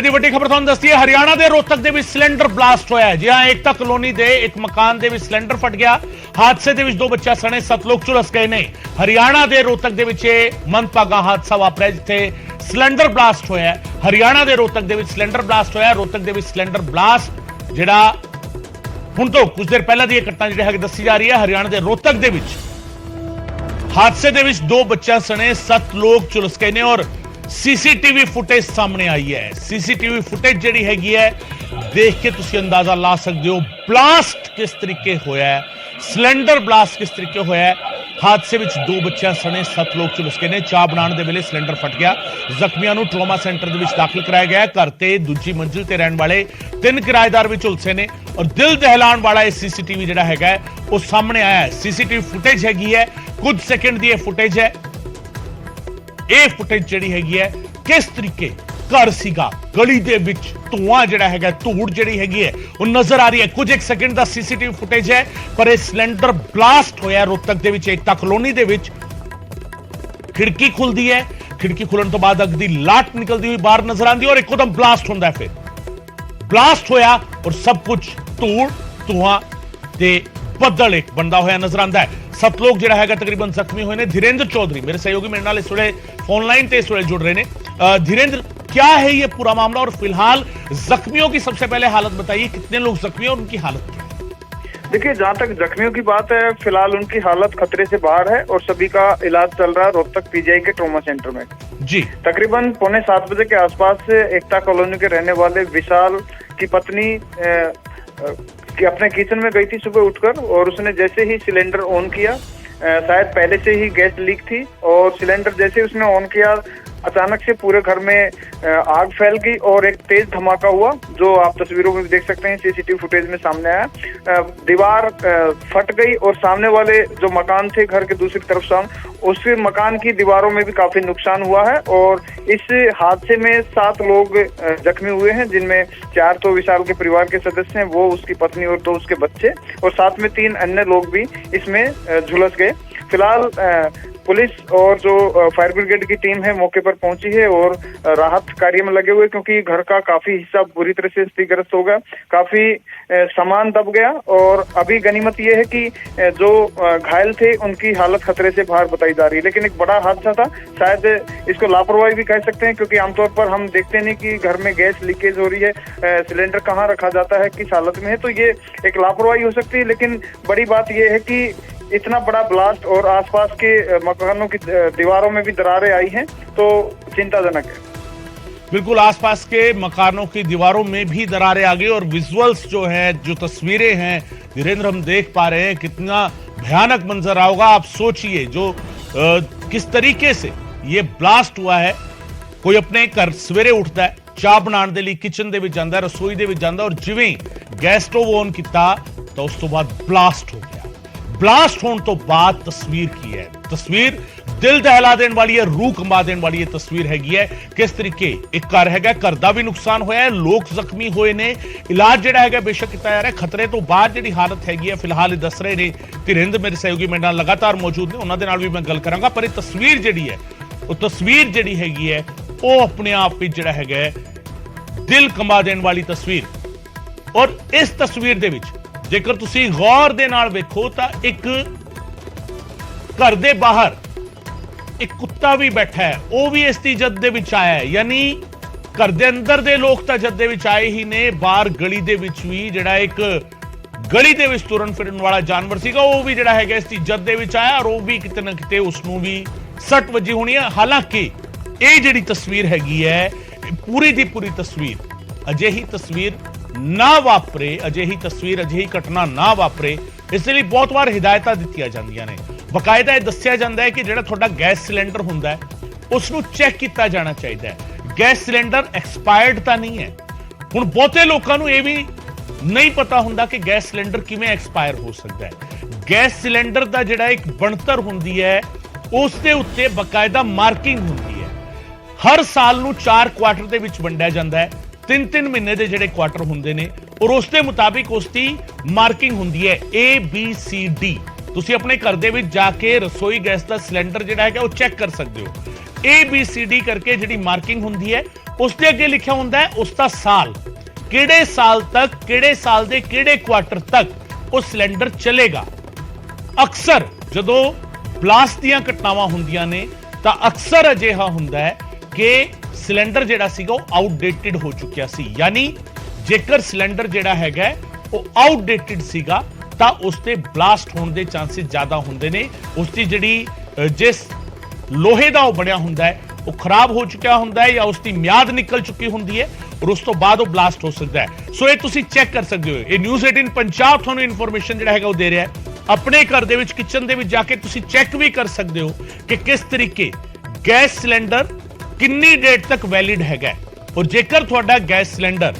ਦੀ ਵੱਡੀ ਖਬਰ ਤੁਹਾਨੂੰ ਦੱਸਦੀ ਹੈ। ਹਰਿਆਣਾ ਦੇ ਰੋਹਤਕ ਦੇ ਵਿੱਚ ਸਿਲੰਡਰ ਬਲਾਸਟ ਹੋਇਆ ਹੈ। ਜੀ ਹਾਂ, ਏਕਤਾ ਕਲੋਨੀ ਦੇ ਇੱਕ ਮਕਾਨ ਦੇ ਵਿੱਚ ਸਿਲੰਡਰ ਫਟ ਗਿਆ। ਹਾਦਸੇ ਦੇ ਵਿੱਚ 2 ਬੱਚਿਆਂ ਸਣੇ 7 ਲੋਕ ਝੁਲਸ ਗਏ ਨੇ। ਹਰਿਆਣਾ ਦੇ ਰੋਹਤਕ ਦੇ ਵਿੱਚ ਇਹ ਮੰਦਭਾਗਾ ਹਾਦਸਾ ਵਾਪਰਿਆ ਜਿੱਥੇ ਸਿਲੰਡਰ ਬਲਾਸਟ ਹੋਇਆ ਹੈ। ਹਰਿਆਣਾ ਦੇ ਰੋਹਤਕ ਦੇ ਵਿੱਚ ਸਿਲੰਡਰ ਬਲਾਸਟ ਹੋਇਆ। ਰੋਹਤਕ ਦੇ ਵਿੱਚ ਸਿਲੰਡਰ ਬਲਾਸਟ ਜਿਹੜਾ ਹੁਣ ਤੋਂ ਕੁਝ ਦੇਰ ਪਹਿਲਾਂ ਦੀ ਇਹ ਘਟਨਾ ਜਿਹੜੀ ਹੈ ਦੱਸੀ ਜਾ ਰਹੀ ਹੈ। ਹਰਿਆਣਾ ਦੇ ਰੋਹਤਕ ਦੇ ਵਿੱਚ ਹਾਦਸੇ ਦੇ ਵਿੱਚ 2 ਬੱਚਿਆਂ ਸਣੇ 7 ਲੋਕ ਝੁਲਸ ਗਏ ਨੇ ਔਰ सीसीटीवी फुटेज सामने आई है। सीसीटीवी फुटेज जी हैगी है देख के तुसी अंदाजा ला सकते हो ब्लास्ट किस तरीके होया है, सिलेंडर ब्लास्ट किस तरीके होया है। हादसे में 2 बच्चे सने 7 लोग झुलस गए ने। चाह बनाने के वेले सिलेंडर फट गया। जख्मियों को ट्रोमा सेंटर के दाखिल कराया गया। घर ते दूजी मंजिल ते रहने वाले 3 किराएदार भी झुलसे ने और दिल दहलाने वाला यह सीसीटीवी जिहड़ा हैगा वो सामने आया है। सीसीटीवी फुटेज हैगी है, कुछ सेकंड की फुटेज है। ਇਹ ਫੁਟੇਜ ਜਿਹੜੀ ਹੈਗੀ ਹੈ ਕਿਸ ਤਰੀਕੇ ਘਰ ਸੀਗਾ, ਗਲੀ ਦੇ ਵਿੱਚ ਧੂਆਂ ਜਿਹੜਾ ਹੈਗਾ, ਧੂੜ ਜਿਹੜੀ ਹੈਗੀ ਹੈ ਉਹ ਨਜ਼ਰ ਆ ਰਹੀ ਹੈ। ਕੁਝ ਇੱਕ ਸੈਕਿੰਡ ਦਾ ਸੀਸੀਟੀਵੀ ਫੁਟੇਜ ਹੈ ਪਰ ਇਹ ਸਿਲੰਡਰ ਬਲਾਸਟ ਹੋਇਆ ਰੋਹਤਕ ਦੇ ਵਿੱਚ ਏਕਤਾ ਕਲੋਨੀ ਦੇ ਵਿੱਚ। ਖਿੜਕੀ ਖੁੱਲਦੀ ਹੈ, ਖਿੜਕੀ ਖੁੱਲਣ ਤੋਂ ਬਾਅਦ ਅੱਗ ਦੀ ਲਾਟ ਨਿਕਲਦੀ ਹੋਈ ਬਾਹਰ ਨਜ਼ਰ ਆਉਂਦੀ ਔਰ ਇੱਕਦਮ ਬਲਾਸਟ ਹੁੰਦਾ ਹੈ। ਫਿਰ ਬਲਾਸਟ ਹੋਇਆ ਔਰ ਸਭ ਕੁਝ ਧੂੜ ਧੂਆਂ ਤੇ ਬੱਦਲ ਇੱਕ ਬੰਦਾ ਹੋਇਆ ਨਜ਼ਰ ਆਉਂਦਾ ਹੈ। 7 लोग ਜਿਹੜਾ ਹੈਗਾ ਤਕਰੀਬਨ ਜ਼ਖਮੀ ਹੋਏ ਨੇ। धीरेन्द्र चौधरी मेरे सहयोगी मेरे नाल इस वे फोन लाइन पे इस वे जुड़ रहे हैं। धीरेन्द्र, क्या है ये पूरा मामला और फिलहाल जख्मियों की सबसे पहले हालत बताइए, कितने लोग जख्मी और उनकी हालत क्या है? देखिए, जहाँ तक जख्मियों की बात है फिलहाल उनकी हालत खतरे से बाहर है और सभी का इलाज चल रहा है रोहतक पीजीआई के ट्रॉमा सेंटर में। जी, तकरीबन 7:15 बजे के आसपास एकता कॉलोनी के रहने वाले विशाल की पत्नी कि अपने किचन में गई थी सुबह उठकर और उसने जैसे ही सिलेंडर ऑन किया, शायद पहले से ही गैस लीक थी और सिलेंडर जैसे ही उसने ऑन किया अचानक से पूरे घर में आग फैल गई और एक तेज धमाका हुआ जो आप तस्वीरों में भी देख सकते हैं, सीसीटीवी फुटेज में सामने आया। दीवार फट गई और सामने वाले जो मकान थे घर के दूसरी तरफ उस मकान की दीवारों में भी काफी नुकसान हुआ है और इस हादसे में 7 लोग जख्मी हुए हैं जिनमें 4 तो विशाल के परिवार के सदस्य हैं, वो उसकी पत्नी और 2 उसके बच्चे और साथ में 3 अन्य लोग भी इसमें झुलस गए। फिलहाल पुलिस और जो फायर ब्रिगेड की टीम है मौके पर पहुंची है और राहत कार्य में लगे हुए क्योंकि घर का काफी हिस्सा बुरी तरह से क्षतिग्रस्त हो गया, काफी सामान दब गया और अभी गनीमत ये है कि जो घायल थे उनकी हालत खतरे से बाहर बताई जा रही है। लेकिन एक बड़ा हादसा था, शायद इसको लापरवाही भी कह सकते हैं क्योंकि आमतौर पर हम देखते नहीं कि घर में गैस लीकेज हो रही है, सिलेंडर कहाँ रखा जाता है, किस हालत में है, तो ये एक लापरवाही हो सकती है। लेकिन बड़ी बात यह है कि इतना बड़ा ब्लास्ट और आसपास के मकानों की दीवारों में भी दरारें आई हैं तो चिंताजनक है। बिल्कुल, आसपास के मकानों की दीवारों में भी दरारें आ गई और विजुअल्स जो है, जो तस्वीरें हैं धीरेन्द्र हम देख पा रहे हैं, कितना भयानक मंजर आ होगा। आप सोचिए जो किस तरीके से ये ब्लास्ट हुआ है। कोई अपने घर सवेरे उठता है, चाह बनाने के लिए किचन ਦੇ ਵਿੱਚ ਜਾਂਦਾ, रसोई ਦੇ ਵਿੱਚ ਜਾਂਦਾ ਔਰ ਜਿਵੇਂ गैस स्टोव ऑन ਕੀਤਾ ਤਾਂ ਉਸ ਤੋਂ ਬਾਅਦ ब्लास्ट हो गया। ब्लास्ट होने तो बाद तस्वीर की है, तस्वीर दिल दहला देने वाली है, रूह कंबा देने वाली है तस्वीर हैगी है। किस तरीके एक घर हैगा, घर का भी नुकसान होया है, लोग जख्मी होए ने, इलाज जिहड़ा हैगा बेशक किया जा रहा है। खतरे तो बाद जिहड़ी हालत हैगी है फिलहाल दस रहे ने धीरेन्द्र मेरे सहयोगी मेरे नाल लगातार मौजूद ने, उन्हां दे नाल भी मैं गल करांगा। पर ये तस्वीर जिहड़ी है वो तस्वीर जिहड़ी हैगी है वो अपने आप विच जिहड़ा हैगा दिल कंबा देने वाली तस्वीर। और इस तस्वीर दे विच जेकर तुसी गौर दे नाल वेखो तां एक घर दे बाहर एक कुत्ता भी बैठा है, वो भी इस दी जद दे विच आया है। यानी घर दे अंदर दे लोग तां जद दे विच आए ही ने, बाहर गली दे विच भी जिहड़ा एक गली दे विच तुरन फिरन वाला जानवर सीगा वो भी जिहड़ा हैगा इस दी जद दे विच आया और वो भी किते ना किते उसनूं भी सट वजी होनी है। हालांकि ये जिहड़ी तस्वीर हैगी है पूरी दी पूरी तस्वीर अजिही तस्वीर ना वापरे, अजिही तस्वीर अजिही घटना ना वापरे इसलिए बहुत बार हिदायतां दित्तियां जांदियां ने। बकायदा यह दस्सिया जांदा है कि जिहड़ा तुहाडा गैस सिलेंडर हुंदा है उसनूं चैक किया जाना चाहिए है। गैस सिलेंडर एक्सपायर्ड तां नहीं है। हुण बहुते लोकां नूं यह भी नहीं पता हुंदा कि गैस सिलेंडर किवें एक्सपायर हो सकता है। गैस सिलेंडर दा जिहड़ा एक बनतर हुंदी है उस दे उत्ते बकायदा मार्किंग हुंदी है। हर साल नूं 4 क्वार्टर दे विच वंडिया जांदा है, 3-3 महीने के जिहड़े क्वार्टर हुंदे ने और उस दे मुताबिक उसकी मार्किंग हुंदी है ABCD। तुसी अपने घर दे विच जाके रसोई गैस का सिलेंडर जिहड़ा है वो चेक कर सकते हो। ABCD करके जिहड़ी मार्किंग हुंदी है उसके अगे लिखा हुंदा है उसका साल, किहड़े साल तक, किहड़े साल दे किहड़े क्वार्टर तक वो सिलेंडर चलेगा। अक्सर जदों ब्लास्ट दीयां घटनावां हुंदियां ने तां अक्सर अजिहा हुंदा है कि सिलेंडर जिहड़ा सीगा वो आउटडेटेड हो चुकिया सी, यानी जेकर सिलेंडर जिहड़ा हैगा वो आउटडेटेड सीगा तां उसते ब्लास्ट होने के चांसेस ज्यादा हुंदे ने। उसकी जिहड़ी जिस लोहे दा वो बनिया हुंदा है वो खराब हो चुका हुंदा है या उसकी म्याद निकल चुकी हुंदी है और उस तो बाद वो ब्लास्ट हो सकता है। सो ये तुसी चेक कर सकते हो, ये न्यूज़ 18 पंजाब तुहानू इन्फॉर्मेशन जिहड़ा हैगा वो दे रहा है। अपने घर दे विच किचन दे विच जाके तुसी चेक भी कर सकते हो कि किस तरीके गैस सिलेंडर कितनी डेट तक वैलिड हैगा और जेकर तुहाडा गैस सिलेंडर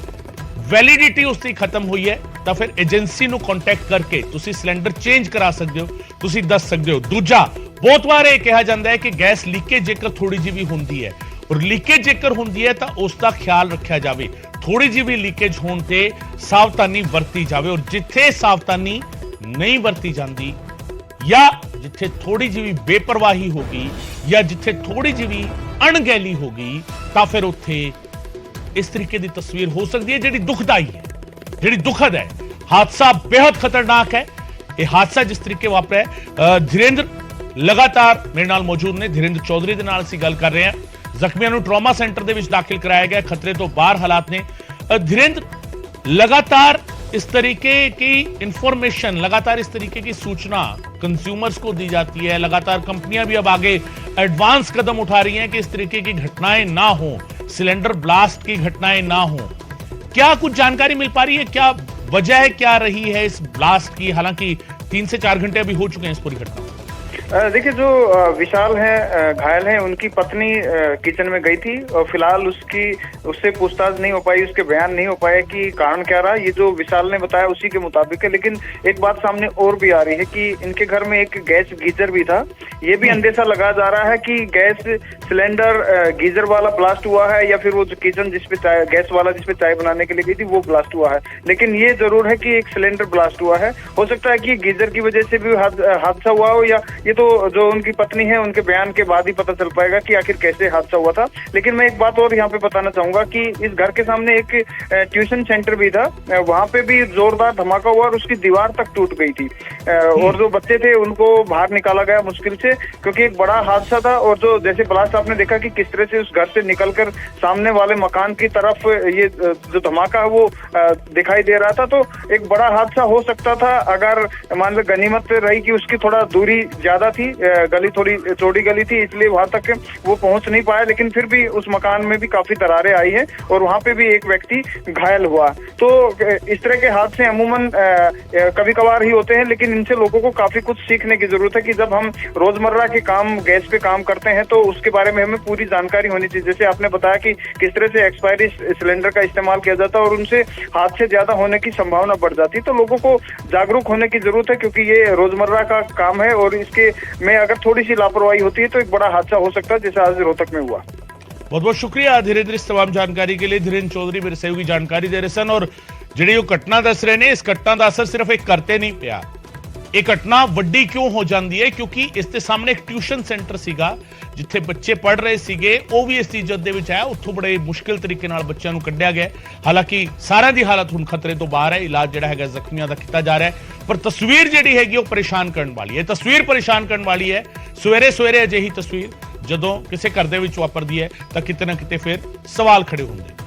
वैलिडिटी उसकी खत्म हुई है तो फिर एजेंसी ਨੂੰ ਕੰਟੈਕਟ करके ਤੁਸੀਂ सिलेंडर चेंज करा सकते हो, ਤੁਸੀਂ दस सकते हो। दूजा बहुत बार यह कहा जाता है कि गैस लीकेज जेकर थोड़ी जी भी होंदी है और लीकेज जेकर होंदी है तो उसका ख्याल रखा जाए, थोड़ी जी भी लीकेज होने ते सावधानी वरती जाए और जिथे सावधानी नहीं वरती जाती या जिथे थोड़ी जी भी बेपरवाही होगी या जिथे थोड़ी जी भी अणगहली होगी तो फिर उत्थे इस तरीके की तस्वीर हो सकती है जिहड़ी दुखदाई है, जिहड़ी दुखद है। हादसा बेहद खतरनाक है। यह हादसा जिस तरीके वापरा है, धीरेन्द्र लगातार मेरे नाल मौजूद ने, धीरेन्द्र चौधरी दे नाल असीं गल कर रहे हैं। जख्मियों को ट्रॉमा सेंटर दे विच दाखिल कराया गया, खतरे तो बाहर हालात ने। धीरेन्द्र लगातार इस तरीके की इंफॉर्मेशन, लगातार इस तरीके की सूचना कंज्यूमर्स को दी जाती है, लगातार कंपनियां भी अब आगे एडवांस कदम उठा रही हैं कि इस तरीके की घटनाएं ना हो, सिलेंडर ब्लास्ट की घटनाएं ना हो। क्या कुछ जानकारी मिल पा रही है, क्या वजह क्या रही है इस ब्लास्ट की? हालांकि 3 से 4 घंटे अभी हो चुके हैं इस पूरी घटना। देखिए, जो विशाल हैं, घायल हैं, उनकी पत्नी किचन में गई थी और फिलहाल उससे पूछताछ नहीं हो पाई, उसके बयान नहीं हो पाए कि कारण क्या रहा। ये जो विशाल ने बताया उसी के मुताबिक है, लेकिन एक बात सामने और भी आ रही है कि इनके घर में एक गैस गीजर भी था। ये भी अंदेशा लगाया जा रहा है कि गैस सिलेंडर गीजर वाला ब्लास्ट हुआ है या फिर वो जो किचन जिसपे गैस वाला जिसपे चाय बनाने के लिए गई थी वो ब्लास्ट हुआ है। लेकिन ये जरूर है कि एक सिलेंडर ब्लास्ट हुआ है। हो सकता है कि गीजर की वजह से भी हादसा हुआ हो, या ये तो जो उनकी पत्नी है उनके बयान के बाद ही पता चल पाएगा कि आखिर कैसे हादसा हुआ था। लेकिन मैं एक बात और यहाँ पे बताना चाहूंगा कि इस घर के सामने एक ट्यूशन सेंटर भी था, वहां पे भी जोरदार धमाका हुआ और उसकी दीवार तक टूट गई थी और जो बच्चे थे उनको बाहर निकाला गया मुश्किल से, क्योंकि एक बड़ा हादसा था। और जो जैसे ब्लास्ट आपने देखा कि किस तरह से उस घर से निकलकर सामने वाले मकान की तरफ ये जो धमाका है वो दिखाई दे रहा था, तो एक बड़ा हादसा हो सकता था अगर मान लो गनीमत रही कि उसकी थोड़ा दूरी ज्यादा थी, गली थोड़ी चौड़ी गली थी, इसलिए वहां तक वो पहुंच नहीं पाया। लेकिन फिर भी उस मकान में भी काफी दरारें आई है और वहां पे भी एक व्यक्ति घायल हुआ। तो इस तरह के हादसे अमूमन कभी कभार ही होते हैं, लेकिन इनसे लोगों को काफी कुछ सीखने की जरूरत है कि जब हम रोजमर्रा के काम गैस पे काम करते हैं तो उसके बारे में हमें पूरी जानकारी होनी चाहिए। जैसे आपने बताया कि किस तरह से एक्सपायरी सिलेंडर का इस्तेमाल किया जाता है और उनसे हादसे ज्यादा होने की संभावना बढ़ जाती है, तो लोगों को जागरूक होने की जरूरत है, क्योंकि ये रोजमर्रा का काम है और इसके में अगर थोड़ी सी लापरवाही होती है तो एक बड़ा हादसा हो सकता है, जैसे आज रोहतक में हुआ। बहुत बहुत शुक्रिया धीरेन्द्र इस तमाम जानकारी के लिए। धीरेन्द्र चौधरी मेरे सहयोगी जानकारी दे रहे सन और जिहड़ी घटना दस रहे ने, इस घटना का असर सिर्फ एक करते नहीं पिया, ये घटना वड्डी क्यों हो जाती है क्योंकि इसके सामने एक ट्यूशन सेंटर सीगा जिथे बच्चे पढ़ रहे सीगे, वो भी इस इज्जत दे विच आया, उत्थों बड़े मुश्किल तरीके नाल बच्चों नूं कढिया गया। हालांकि सारिਆਂ दी हालत हुण खतरे तो बाहर है, इलाज जिहड़ा हैगा जख्मियों का किया जा रहा है, पर तस्वीर जिहड़ी हैगी वो परेशान करने वाली है। तस्वीर परेशान करने वाली है। सवेरे सवेरे अजिही तस्वीर जदों किसी घर दे विच वापरदी है तो किते ना किते फिर सवाल खड़े होंदे।